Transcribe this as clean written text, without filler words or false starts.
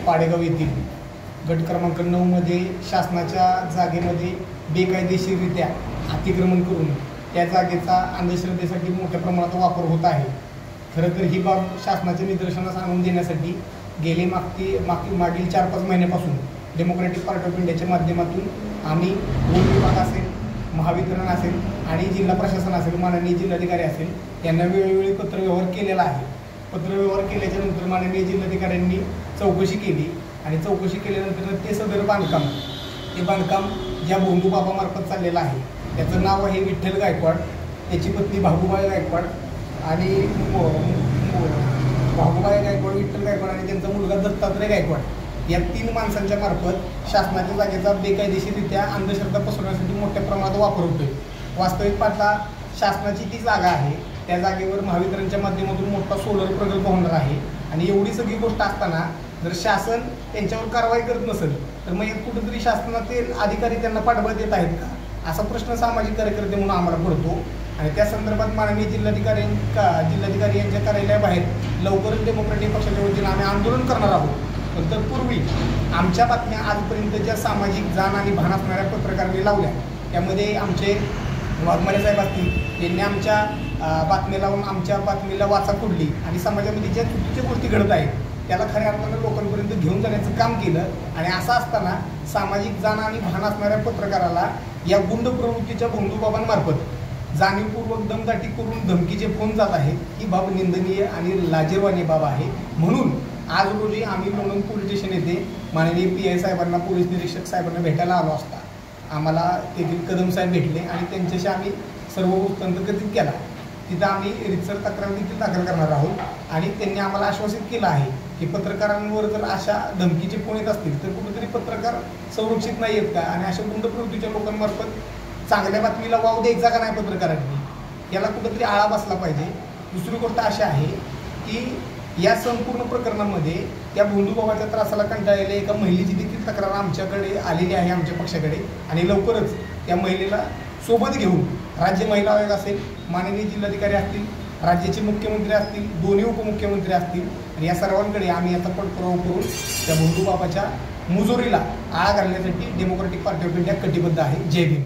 पाडेगाव येथील गट क्रमांक 9 मध्ये शासनाच्या जागेमध्ये बेकायदेशीररित्या अतिक्रमण करून त्या जागेचा अंधश्रद्धेसाठी मोठ्या प्रमाणात वापर होत आहे। खरं तर ही बाब शासनाच्या निदर्शनास आणून देण्यासाठी गेले मागील 4-5 महिन्यापासून डेमोक्रॅटिक पार्टी ऑफ इंडियाच्या माध्यमातून आम्ही वन विभाग असेल, महावितरण असेल आणि जिल्हा प्रशासन असेल, माननीय जिल्हाधिकारी असेल यांना वेळोवेळी पत्रव्यवहार केलेला आहे। पत्रव्यवहार केल्याच्या नंतर माननीय जिल्हाधिकाऱ्यांनी चौकशी केली आणि चौकशी केल्यानंतर ते सदर बांधकाम ज्या भोंदू बाबामार्फत चाललेलं आहे त्याचं नाव आहे विठ्ठल गायकवाड, त्याची पत्नी भागुबाई गायकवाड आणि भागुबाई गायकवाड, विठ्ठल गायकवाड आणि त्यांचा मुलगा दत्तात्रय गायकवाड या 3 माणसांच्या मार्फत शासनाच्या जागेचा बेकायदेशीररित्या अंधश्रद्धा पसरवण्यासाठी मोठ्या प्रमाणात वापर होतोय। वास्तविक पाहता शासनाची ती जागा आहे, त्या जागेवर महावितरणच्या माध्यमातून मोठा सोलर प्रकल्प होणार आहे आणि एवढी सगळी गोष्ट असताना जर शासन त्यांच्यावर कारवाई करत नसेल तर मग कुठेतरी शासनातील अधिकारी त्यांना पाठबळ देत आहेत का, असा प्रश्न सामाजिक कार्यकर्ते म्हणून आम्हाला पडतो। आणि त्या संदर्भात माननीय जिल्हाधिकारी यांच्या कार्यालयाबाहेर लवकरच डेमोक्रॅटिक पक्षाच्या वतीने आम्ही आंदोलन करणार आहोत। पण तत्पूर्वी आमच्या बातम्या आजपर्यंत ज्या सामाजिक जाण आणि भान असणाऱ्या पत्रकारांनी लावल्या त्यामध्ये आमचे वाघमारे साहेब असतील यांनी आमच्या बातमी लावून आमच्या बातमीला वाचा फोडली आणि समाजामध्ये ज्या चुकीच्या गोष्टी घडत आहेत त्याला खऱ्या अर्थानं लोकांपर्यंत घेऊन जाण्याचं काम केलं। आणि असं असताना सामाजिक जाण आणि भान असणाऱ्या पत्रकाराला या गुंड प्रवृत्तीच्या भोंदूबाबांमार्फत जाणीवपूर्वक दमदाटी करून धमकीचे फोन जात आहेत, ही बाब निंदनीय आणि लाजिरवाणी बाब आहे। म्हणून आज रोजी आम्ही लोणंद पोलीस स्टेशन येथे माननीय PI साहेबांना, पोलीस निरीक्षक साहेबांना भेटायला आलो असता आम्हाला तेथील कदम साहेब भेटले आणि त्यांच्याशी आम्ही सर्व वृत्तांत कथित केला। तिथं आम्ही रितसर तक्रार देखील दाखल करणार आहोत आणि त्यांनी आम्हाला आश्वासित केलं आहे की पत्रकारांवर जर अशा धमकीचे फोन येत असतील तर कुठेतरी पत्रकार संरक्षित नाही आहेत का आणि अशा गुंड प्रवृत्तीच्या लोकांमार्फत चांगल्या बातमीला वाव द्यायचा का नाही पत्रकारांनी, याला कुठेतरी आळा बसला पाहिजे। दुसरी गोष्ट अशी आहे की या संपूर्ण प्रकरणामध्ये त्या भोंदूबाबाच्या त्रासाला कंटाळलेल्या एका महिलेची देखील तक्रार आमच्याकडे आलेली आहे, आमच्या पक्षाकडे। आणि लवकरच त्या महिलेला सोबत घेऊन राज्य महिला आयोग असेल, माननीय जिल्हाधिकारी असतील, राज्याचे मुख्यमंत्री असतील, दोन्ही उपमुख्यमंत्री असतील आणि या सर्वांकडे आम्ही याचा पाठपुरावा करून त्या भोंदूबाबाच्या मुजोरीला आळा घालण्यासाठी डेमोक्रॅटिक पार्टी ऑफ इंडिया कटिबद्ध आहे। जय भीम।